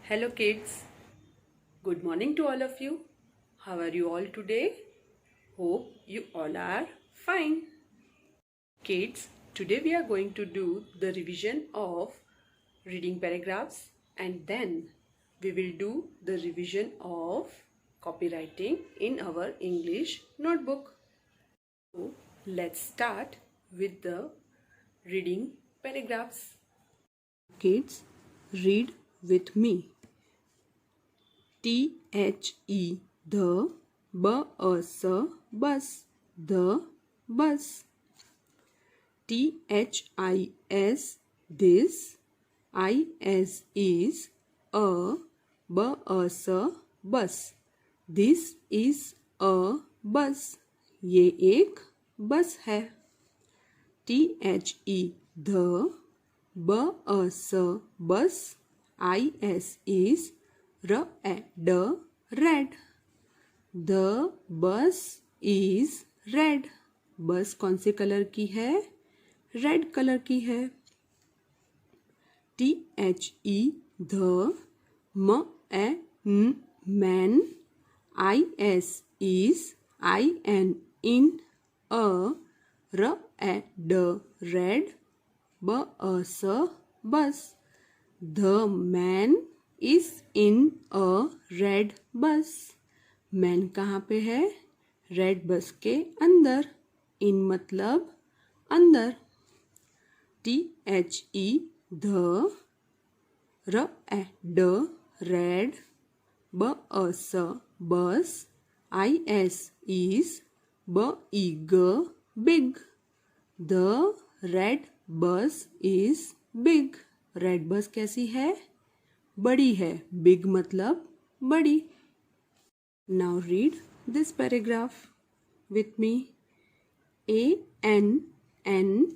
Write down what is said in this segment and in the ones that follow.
Hello kids, good morning to all of you. How are you all today? Hope you all are fine. Kids, today we are going to do the revision of reading paragraphs and then we will do the revision of copywriting in our English notebook. So let's start with the reading paragraphs. Kids, read with me. THE, the, bus, bus, the bus. THIS, this, is, a, bus, bus. This is a bus. ये एक बस है. THE, the, bus, bus. IS is red. The bus is red. बस कौन से colour की है? Red colour की है. THE, the, man. IS is in, a, red, bus. The man is in a red bus. Man कहाँ पे है? रेड बस के अंदर. इन मतलब अंदर. THE, the, red, bus, bus. IS is big. The red bus is big. Red bus कैसी है? बड़ी है. बिग मतलब बड़ी. Now read this paragraph with me. ANT, ant,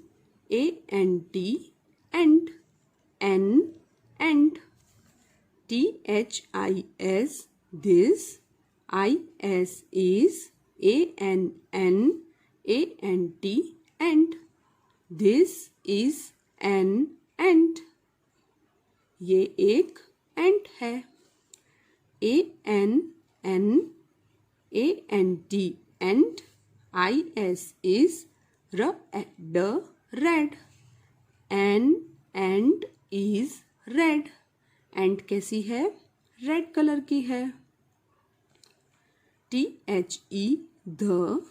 THIS, this, IS is ANT, ant. This is an ant. ये एक एंट है. ANT, ant. IS is red. An ant is red. एंट कैसी है? रेड कलर की है. THE, the,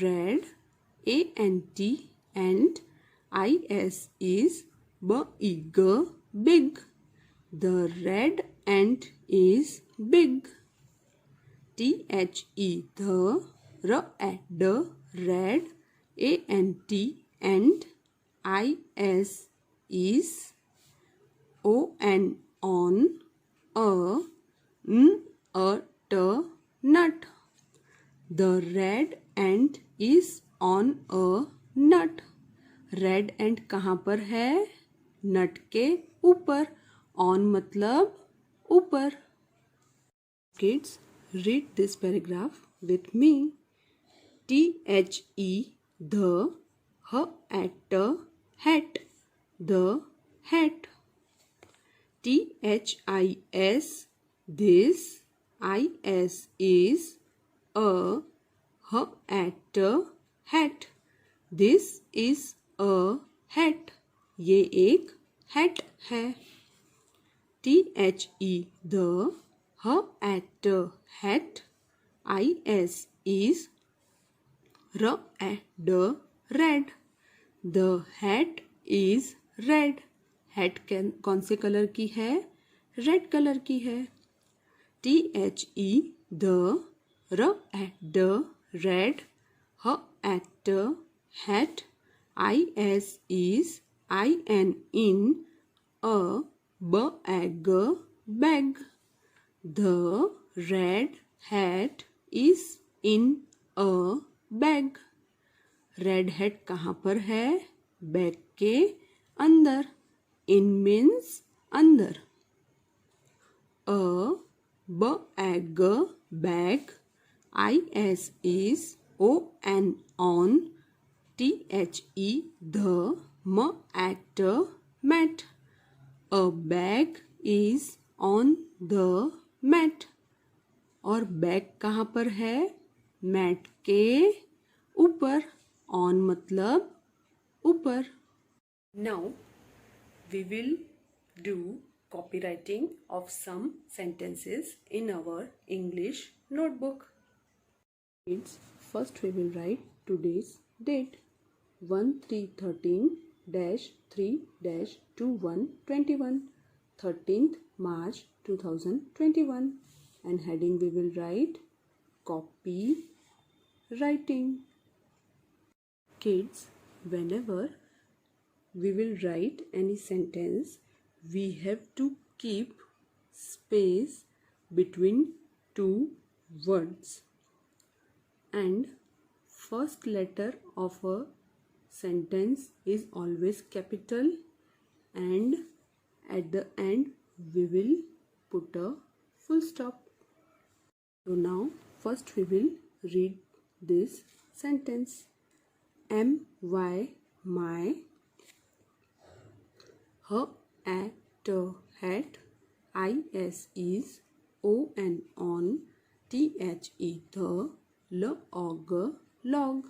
red, ant. IS is big. The red ant is big. THE, the, red, ant. IS is on, nut. The red ant is on a nut. Red एंट कहाँ पर है? नट के ऊपर. On मतलब ऊपर. Kids, read this paragraph with me. THE, the, hat, the hat. THIS, this, IS is a, hat. This is a hat. ये एक hat है. THE, the, hat. IS is red. The hat is red. hat कौन से colour की है? Red colour की है. THE, the, red, hat. IS is in a bag. The red hat is in a bag. Red hat कहाँ पर है? Bag के अंदर. इन मीन्स अंदर. A bag. IS is on. THE, the, mat. A bag is on the mat. और bag कहाँ पर है? मैट के ऊपर. ऑन मतलब ऊपर. Now we will do copywriting of some sentences in our English notebook. First we will write today's date 1313-3-2121 13th March 2021 and heading we will write copywriting. Kids, whenever we will write any sentence, we have to keep space between two words. And first letter of a sentence is always capital, and at the end we will put a full stop. So now first we will read this sentence. My, her at hat, is on, the log.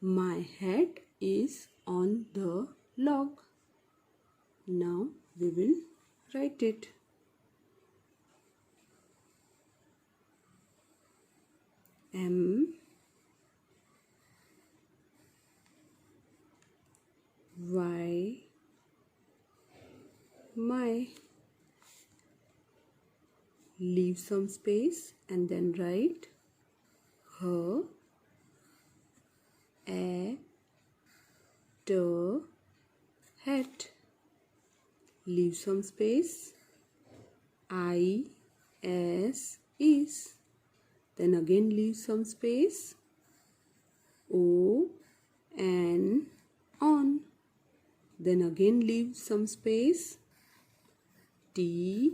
My hat is on the log. Now we will write it. My. Leave some space and then write her at hat. Leave some space. Is. Then again leave some space. On. Then again leave some space. The.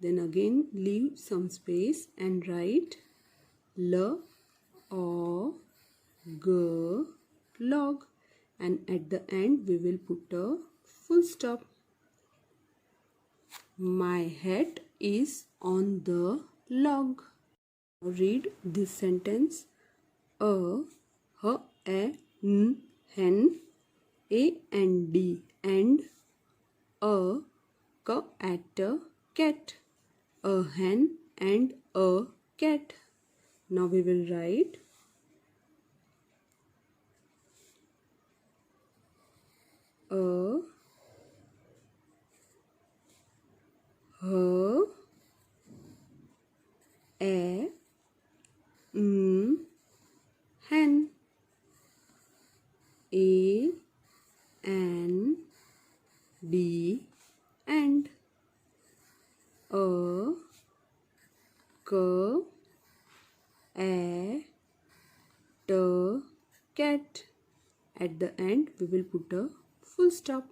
Then again leave some space and write log, and at the end we will put a full stop. My hat is on the log. Now read this sentence. Hen, and a cat. A hen and a cat. Now we will write hen. And a cat. At the end we will put a full stop.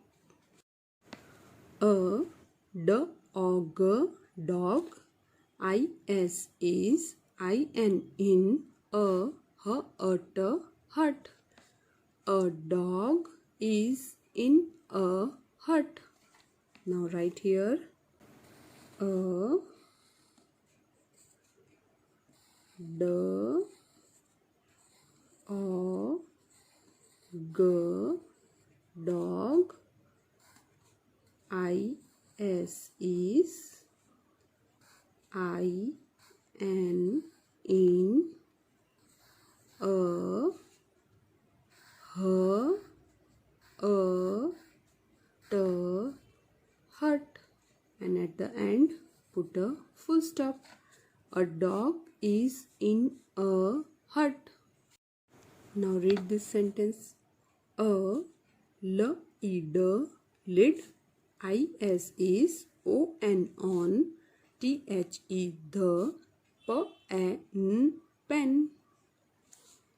A dog. Is in a hut. A dog is in a hut. Now write here a dog is in a hut, and at the end put a full stop. A dog is in a hut. Now read this sentence. A lid, is on, the pen.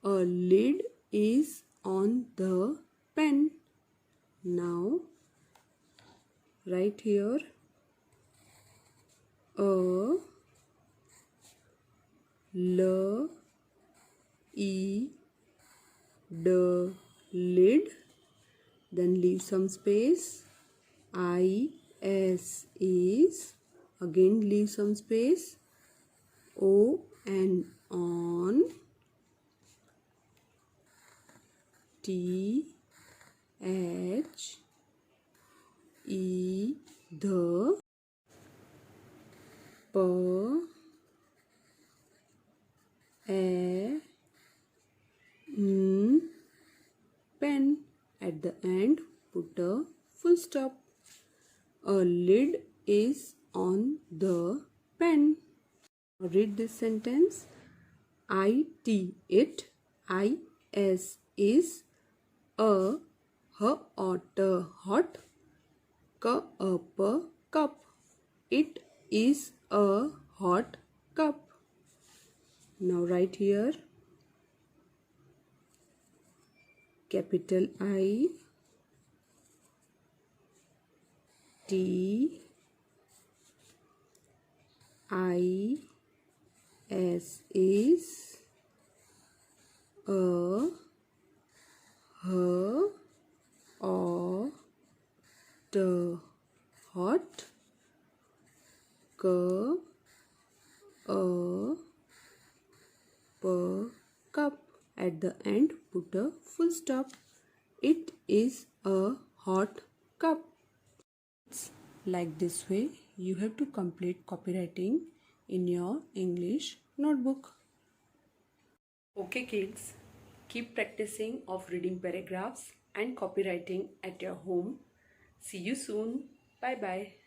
A lid is on the pen. Now write here a D, lid. Then leave some space. I, S is, again leave some space. O and on. T, H, E, the. P, A, N, pen. At the end, put a full stop. A lid is on the pen. Read this sentence. IT, it. IS is a, hot, hot. Cup. It is a hot cup. Now write here. Capital I, T, I, S is a, h, o, t, hot. K, a, p, cup. At the end, put a full stop. It is a hot cup. Like this way, you have to complete copywriting in your English notebook. Okay kids, keep practicing of reading paragraphs and copywriting at your home. See you soon. Bye bye.